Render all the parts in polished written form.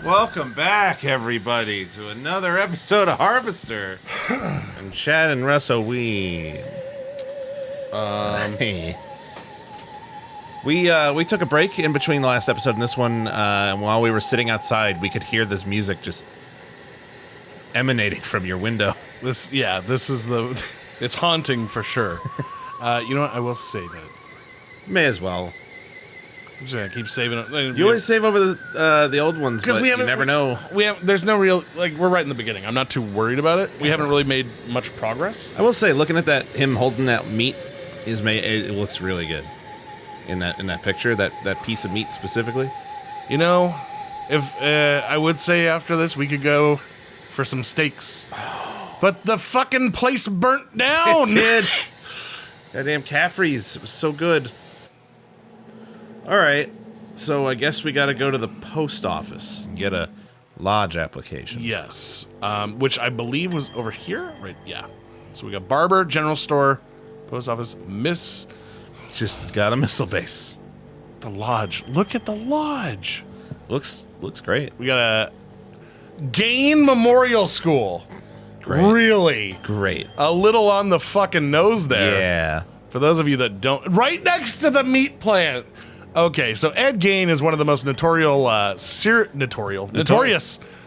Welcome back, everybody, to another episode of Harvester. And Chad and Russ Ween. We took a break in between the last episode and this one, and while we were sitting outside, we could hear this music just emanating from your window. This is it's haunting for sure. You know what? I will save it. May as well. I'm just gonna keep saving it. You always save over the old ones, but you never know. There's no real, we're right in the beginning. I'm not too worried about it. We haven't really made much progress. I will say, looking at him holding that meat, it looks really good in that picture. That piece of meat specifically. You know, if I would say after this we could go for some steaks, but the fucking place burnt down. It did. Goddamn Caffrey's was so good. All right, so I guess we got to go to the post office and get a lodge application. Yes, which I believe was over here, right? Yeah. So we got barber, general store, post office, Just got a missile base. The lodge. Look at the lodge. Looks great. We got a Gain Memorial School. Great. Really? Great. A little on the fucking nose there. Yeah. For those of you that don't, right next to the meat plant. Okay, so Ed Gain is one of the most notorious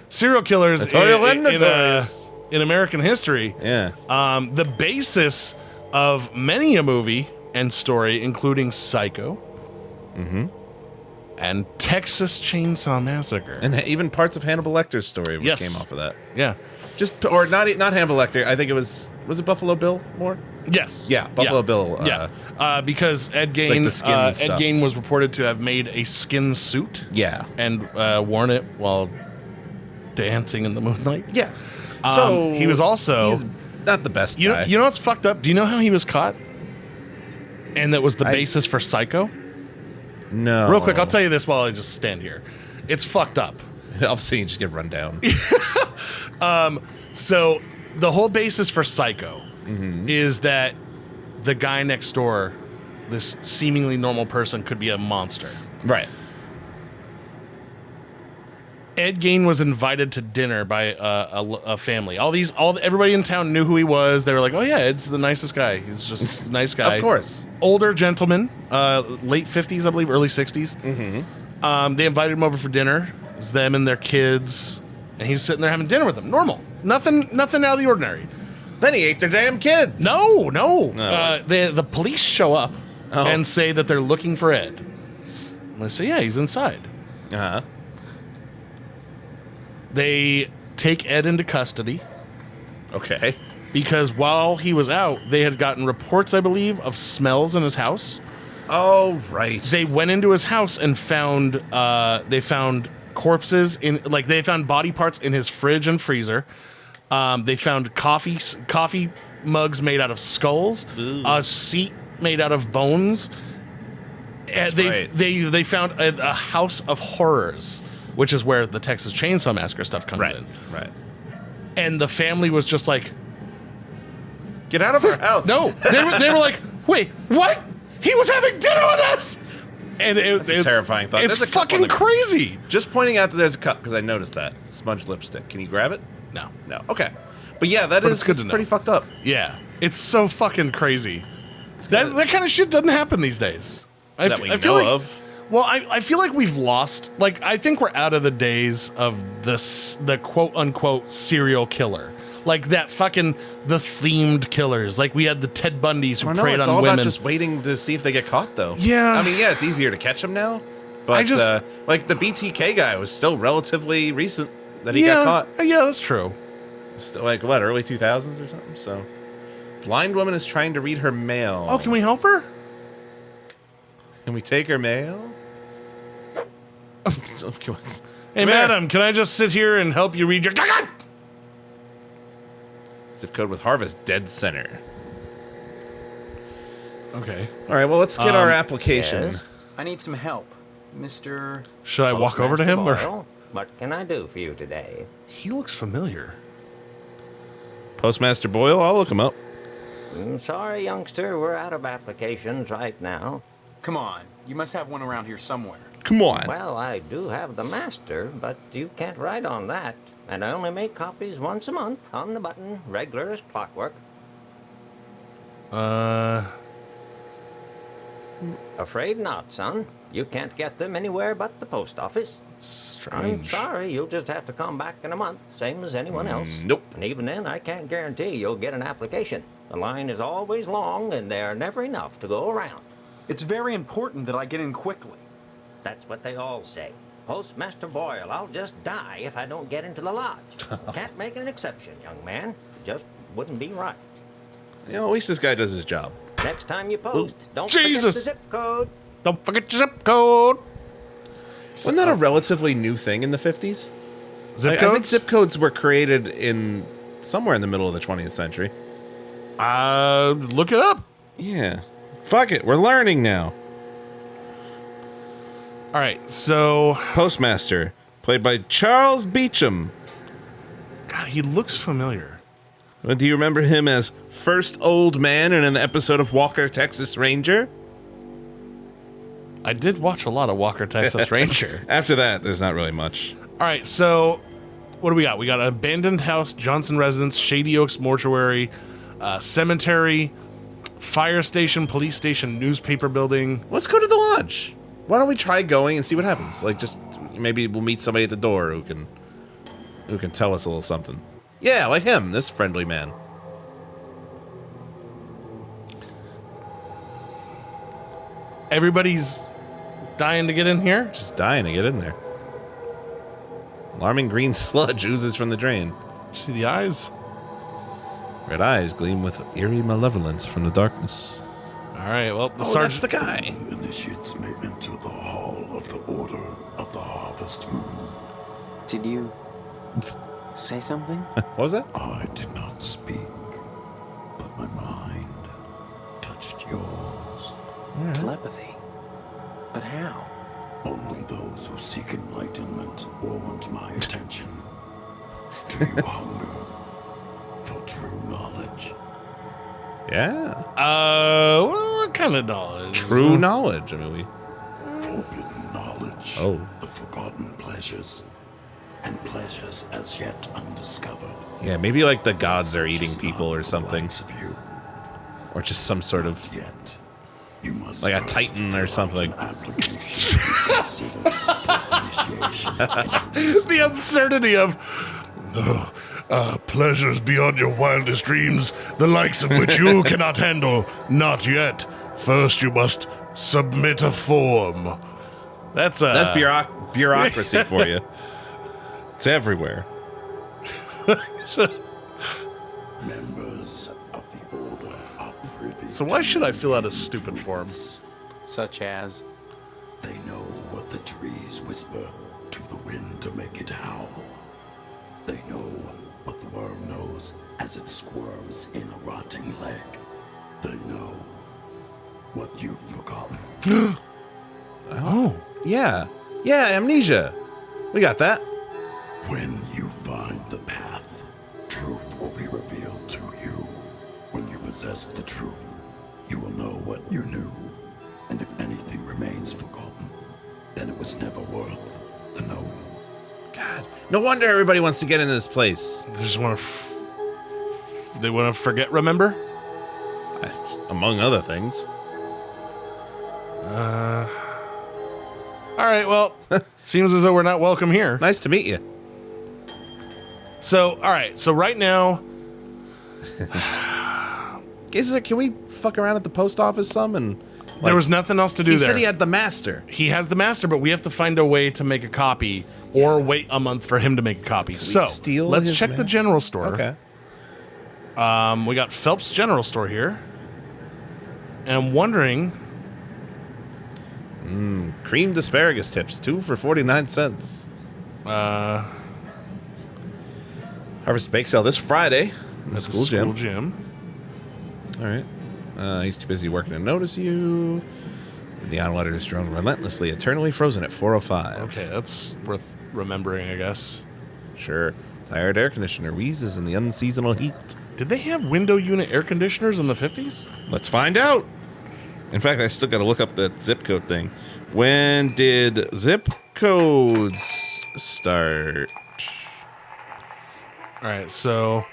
serial killers in American history. Yeah. The basis of many a movie and story, including Psycho, and Texas Chainsaw Massacre, And even parts of Hannibal Lecter's story Yes. came off of that. yeah, Or not Hannibal Lecter. I think it was it Buffalo Bill more? yes, Yeah, Buffalo Bill. because Ed Gain, the skin stuff. Ed Gain was reported to have made a skin suit Yeah. and worn it while dancing in the moonlight. Yeah. So he was also he's not the best You guy. know what's fucked up? Do you know how he was caught? And that was the basis for Psycho? No. Real quick, I'll tell you this while I just stand here. It's fucked up. Obviously, you just get run down. So the whole basis for Psycho is that the guy next door, this seemingly normal person, could be a monster. Right. Ed Gain was invited to dinner by a family. Everybody in town knew who he was. They were like, "Oh yeah, Ed's the nicest guy. He's just a nice guy." Of course. Older gentleman, late 50s, I believe, early 60s. They invited him over for dinner. It was them and their kids, and he's sitting there having dinner with them. Normal, nothing out of the ordinary. Then he ate their damn kids. No. No. The police show up and say that they're looking for Ed. And I say, "Yeah, he's inside." Uh-huh. They take Ed into custody Okay. because while he was out, they had gotten reports, I believe, of smells in his house. Oh, right. They went into his house and found corpses they found body parts in his fridge and freezer. They found coffee mugs made out of skulls, a seat made out of bones. They found a house of horrors, which is where the Texas Chainsaw Massacre stuff comes in. Right. And the family was just like, Get out of our house. no. They were like, wait, what? He was having dinner with us? And That's a terrifying thought. It's There's a cup on fucking the- crazy. Just pointing out that there's a cup, because I noticed that. Smudged lipstick. Can you grab it? No. No. Okay. But yeah, it's good to know. pretty fucked up. Yeah. It's so fucking crazy. That kind of shit doesn't happen these days. That we know of. Well, I feel like we've lost. Like, I think we're out of the days of the quote unquote serial killer. Like the themed killers. Like we had the Ted Bundys who preyed it's on all women. about just waiting to see if they get caught, though. Yeah. I mean, yeah, it's easier to catch them now. But the BTK guy was still relatively recent that he got caught. Yeah, that's true. Still, early 2000s or something. So, blind woman is trying to read her mail. Oh, can we help her? Can we take her mail? Hey, madam, can I just sit here and help you read your... Zip code with Harvest Dead Center. Okay. All right, well, let's get our application. Yes? I need some help, Mr. Should I walk over to him? Or... Boyle, what can I do for you today? He looks familiar. Postmaster Boyle, I'll look him up. Sorry, youngster, we're out of applications right now. Come on, you must have one around here somewhere. Come on. Well, I do have the master, but you can't write on that. And I only make copies once a month, on the button, regular as clockwork. Afraid not, son. You can't get them anywhere but the post office. I'm Strange. sorry, you'll just have to come back in a month, same as anyone else. Nope. And even then, I can't guarantee you'll get an application. The line is always long, and there are never enough to go around. It's very important that I get in quickly. That's what they all say. Postmaster Boyle, I'll just die if I don't get into the lodge. Can't make an exception, young man. Just wouldn't be right. You know, at least this guy does his job. Next time you post, don't Jesus. forget the zip code. Don't forget your zip code. Wasn't that a relatively new thing in the 50s? Zip I think codes? zip codes were created in somewhere in the middle of the 20th century. Look it up. Yeah. Fuck it. We're learning now. All right, so Postmaster, played by Charles Beecham. God, he looks familiar. Do you remember him as First Old Man in an episode of Walker, Texas Ranger? I did watch a lot of Walker, Texas Ranger. After that, there's not really much. All right, so what do we got? We got an abandoned house, Johnson residence, Shady Oaks mortuary, cemetery, fire station, police station, newspaper building. Let's go to the lodge. Why don't we try going and see what happens? Like, just maybe we'll meet somebody at the door who can tell us a little something. Yeah, like him, this friendly man. Everybody's dying to get in here. Just dying to get in there. Alarming green sludge oozes from the drain. See the eyes? Red eyes gleam with eerie malevolence from the darkness. All right, well, the That's sergeant. the guy. Initiates may enter the Hall of the Order of the Harvest Moon. Did you say something? What was that? I did not speak, but my mind touched yours. Telepathy. But how? Only those who seek enlightenment want my attention. Do you hunger for true knowledge? Yeah. Well, what kind of knowledge? True knowledge. I mean, we. Forbidden knowledge. Oh. The forgotten pleasures. And pleasures as yet undiscovered. Yeah, maybe like the gods are eating people or something. Likes of you. Or just some sort of. Yet, you must Like a first titan or fill out something. an application to be considered for initiation into The absurdity of pleasures beyond your wildest dreams, the likes of which you cannot handle. Not yet. First, you must submit a form. That's bureaucracy for you. It's everywhere. members of the Order are privy. So why to should I fill out a many stupid form? truths. Such as? They know what the trees whisper to the wind to make it howl. They know what the worm knows as it squirms in a rotting leg. They know what you've forgotten. Oh. Yeah. Yeah, amnesia. We got that. When you find the path, truth will be revealed to you. When you possess the truth, you will know what you knew. And if anything remains forgotten, then it was never worth the knowing. God. No wonder everybody wants to get into this place. They just want to. They want to forget. Remember? Among other things. All right. Well, seems as though we're not welcome here. Nice to meet you. So, all right. So right now, Can we fuck around at the post office some and there was nothing else to do he there. said he had the master. He has the master, but we have to find a way to make a copy or wait a month for him to make a copy. So steal let's his check the master? general store. Okay. We got Phelps General Store here. And I'm wondering, Creamed asparagus tips, 2 for 49 cents. Harvest Bake Sale this Friday in the at school gym. gym. All right. He's too busy working to notice you. The neon letter is drawn relentlessly, eternally frozen at 4:05. Okay, that's worth remembering, I guess. Sure. Tired air conditioner wheezes in the unseasonal heat. Did they have window unit air conditioners in the 50s? Let's find out. In fact, I still got to look up the zip code thing. When did zip codes start? All right, so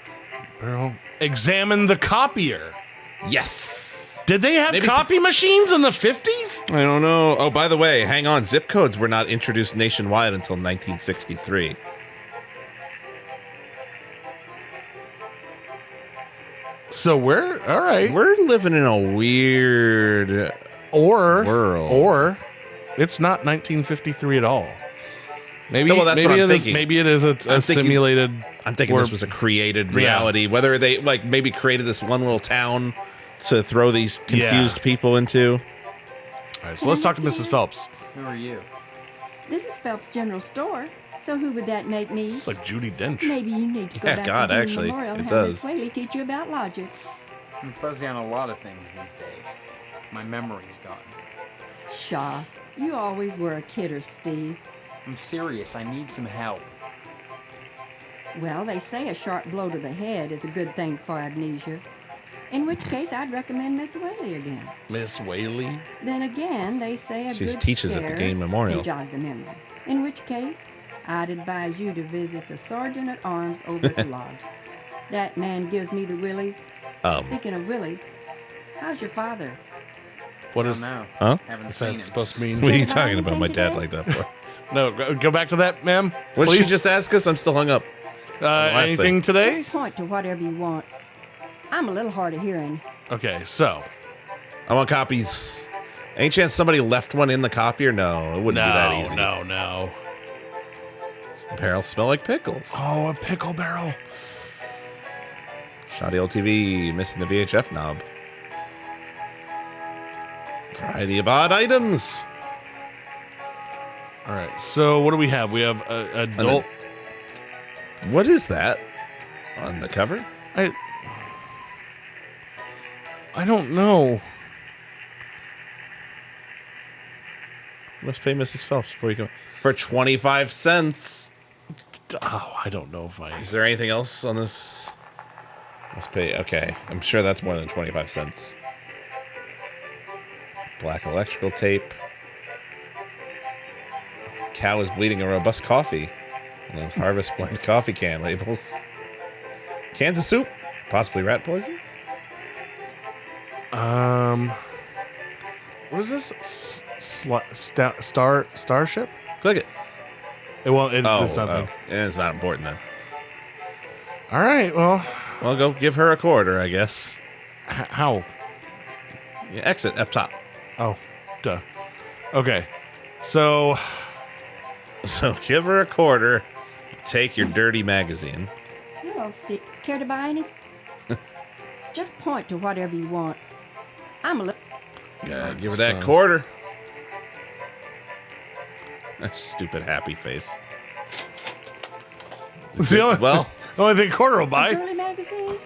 barrel. Examine the copier. Yes. Did they have copy machines in the 50s? I don't know. Oh, by the way, hang on. Zip codes were not introduced nationwide until 1963. So we're all right. We're living in a weird world. Or it's not 1953 at all. Maybe, well, that's what I'm thinking. Maybe it is a simulated. I'm thinking this was a created reality. Yeah. Whether they like maybe created this one little town to throw these confused people into. All right, so let's talk to Mrs. Phelps. Who are you? This is Phelps General Store. So who would that make me? It's like Judi Dench. Maybe you need to go back God, to the actually, Memorial and it have does. Miss Whaley teach you about logic. I'm fuzzy on a lot of things these days. My memory's gone. Pshaw, you always were a kidder, Steve. I'm serious. I need some help. Well, they say a sharp blow to the head is a good thing for amnesia. In which case, I'd recommend Miss Whaley again. Miss Whaley? Then again, they say a She good teaches at the scare Game Memorial. can jog the memory. In which case, I'd advise you to visit the Sergeant at Arms over at the lodge. That man gives me the willies. Speaking of willies, how's your father? What I is don't know. Huh? Haven't is seen that him. supposed to mean? What are you About talking about? anything My dad today? like that for? No, go back to that, ma'am. What did she Please. just ask us? I'm still hung up. last Anything thing. today? Just point to whatever you want. I'm a little hard of hearing. Okay, so I want copies. Any chance somebody left one in the copier? No, it wouldn't be that easy. no. Barrels smell like pickles. Oh, a pickle barrel. Shoddy old TV, missing the VHF knob. Variety of odd items. All right, so what do we have? We have adult. What is that on the cover? I don't know. Let's pay Mrs. Phelps before you come. For 25 cents. Oh, I don't know if I. Is there anything else on this? Must pay. Okay, I'm sure that's more than 25 cents. Black electrical tape. Cow is bleeding a robust coffee. And those Harvest Blend coffee can labels. Cans of soup. Possibly rat poison. What is this? Starship? Click it. It's nothing. It's not important then. All right. Well, Well, go give her a quarter, I guess. how? Yeah, exit up top. Oh, duh. Okay. So So give her a quarter. Take your dirty magazine. Hello, Steve. Care to buy any? Just point to whatever you want. I'm a little... Yeah, give her that quarter. That stupid happy face. Well, only thing quarter will buy. Girly magazine?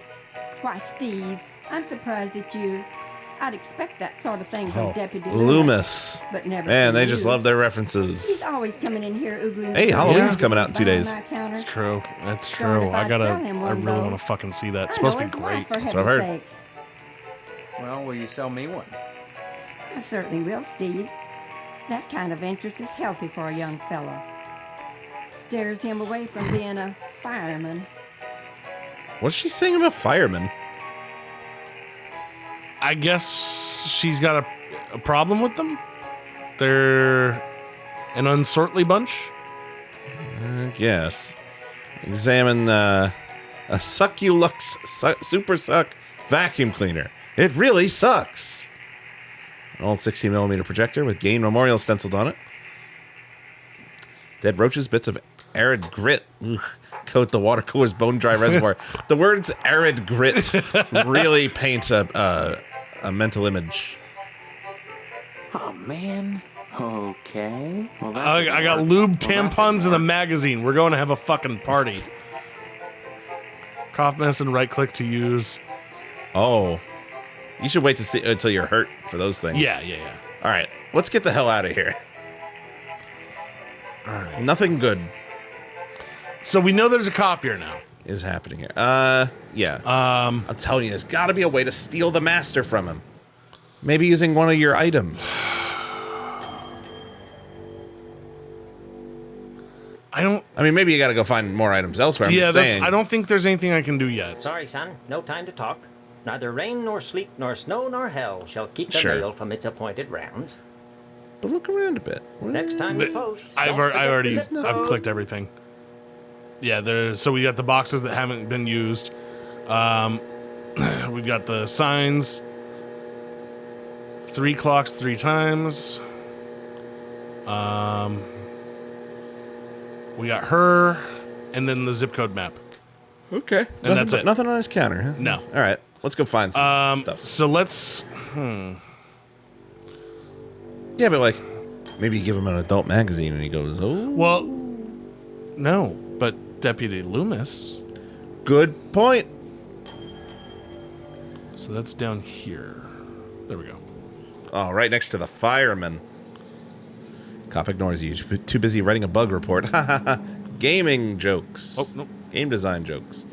Why, Steve, I'm surprised at you. I'd expect that sort of thing from Deputy Loomis. But never Man, from they just you. love their He's references. always coming in here oogling. Hey, the Halloween's shit coming out in 2 behind days. my counter. That's true. That's Darned true. if I I'd sell him I one, really though. want to fucking see that. It's I supposed know to be his wife, great. for That's what I've heard. heaven's sakes. Well, will you sell me one? I certainly will, Steve. That kind of interest is healthy for a young fellow. Steers him away from being a fireman. What's she saying about firemen? I guess she's got a problem with them. They're an unsortly bunch. I guess. Examine a Succulux Super Suck vacuum cleaner. It really sucks. An old 60mm projector with Gain Memorial stenciled on it. Dead roaches, bits of arid grit. Ugh. Coat the water cooler's bone dry reservoir. The words arid grit really paint a mental image. Oh, man. Okay. Well, that I didn't got work. lube Well, that didn't tampons and a work. magazine. We're going to have a fucking party. Cough medicine, right click to use. Oh. You should wait to see until you're hurt for those things. Yeah. All right. Let's get the hell out of here. All right. Nothing good So we know there's a copier now. is happening here. Yeah. I'm telling you, there's got to be a way to steal the master from him. Maybe using one of your items. I mean, maybe you got to go find more items elsewhere. I'm just saying. I don't think there's anything I can do yet. Sorry, son. No time to talk. Neither rain, nor sleet, nor snow, nor hell shall keep the mail from its appointed rounds. But look around a bit. Next time you post, I've clicked everything. Yeah, so we got the boxes that haven't been used. We've got the signs. 3 clocks 3 times. We got her, and then the zip code map. Okay. And that's it. Nothing on his counter, huh? No. All right. Let's go find some stuff. So let's... Yeah, but like, maybe you give him an adult magazine and he goes, oh. Well, no, but Deputy Loomis... Good point. So that's down here. There we go. Oh, right next to the fireman. Cop ignores you. Too busy writing a bug report. Gaming jokes. Oh, no. Game design jokes.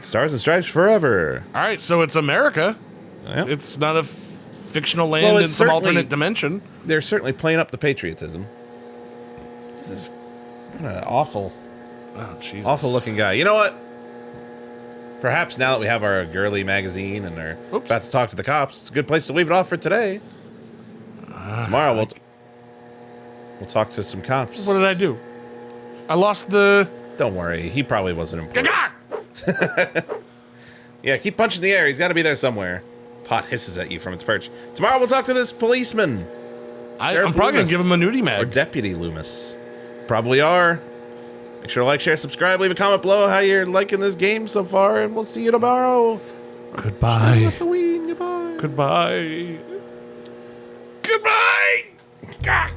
Stars and Stripes forever. All right, so it's America. Yep. It's not a fictional land in some alternate dimension. They're certainly playing up the patriotism. This is an awful, awful looking guy. You know what? Perhaps now that we have our girly magazine and are about to talk to the cops, it's a good place to leave it off for today. Tomorrow we'll talk to some cops. What did I do? I lost the... Don't worry. He probably wasn't important. Yeah, keep punching the air. He's got to be there somewhere. Pot hisses at you from its perch. Tomorrow we'll talk to this policeman. I'm probably going to give him a nudie mag. Or Deputy Loomis. Probably are. Make sure to like, share, subscribe, leave a comment below how you're liking this game so far, and we'll see you tomorrow. Goodbye. Halloween. Goodbye. Goodbye. Goodbye.